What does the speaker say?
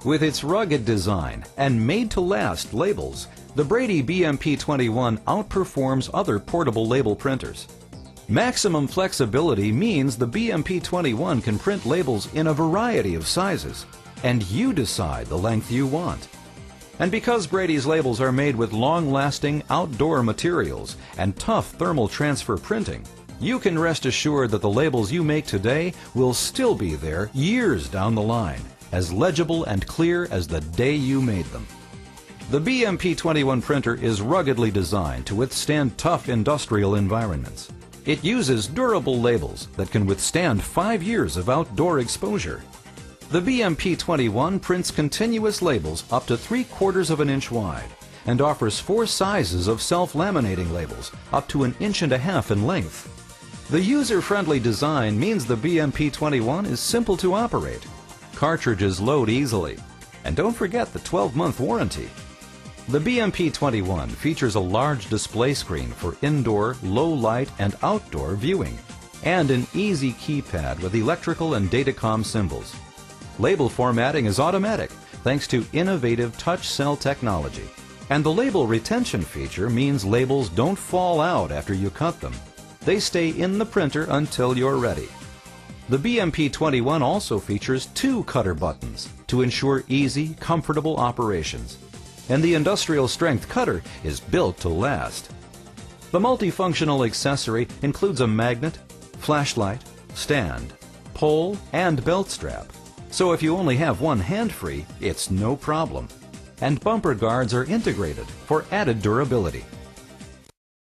With its rugged design and made-to-last labels, the Brady BMP21 outperforms other portable label printers. Maximum flexibility means the BMP21 can print labels in a variety of sizes, and you decide the length you want. And because Brady's labels are made with long-lasting outdoor materials and tough thermal transfer printing, you can rest assured that the labels you make today will still be there years down the line, as legible and clear as the day you made them. The BMP21 printer is ruggedly designed to withstand tough industrial environments. It uses durable labels that can withstand 5 years of outdoor exposure. The BMP21 prints continuous labels up to 3/4 of an inch wide and offers 4 sizes of self-laminating labels up to 1.5 inches in length. The user-friendly design means the BMP21 is simple to operate. Cartridges load easily, and don't forget the 12-month warranty. The BMP21 features a large display screen for indoor, low-light, and outdoor viewing, and an easy keypad with electrical and datacom symbols. Label formatting is automatic thanks to innovative touch cell technology, and the label retention feature means labels don't fall out after you cut them. They stay in the printer until you're ready. The BMP21 also features 2 cutter buttons to ensure easy, comfortable operations. And the industrial strength cutter is built to last. The multifunctional accessory includes a magnet, flashlight, stand, pole, and belt strap. So if you only have one hand free, it's no problem. And bumper guards are integrated for added durability.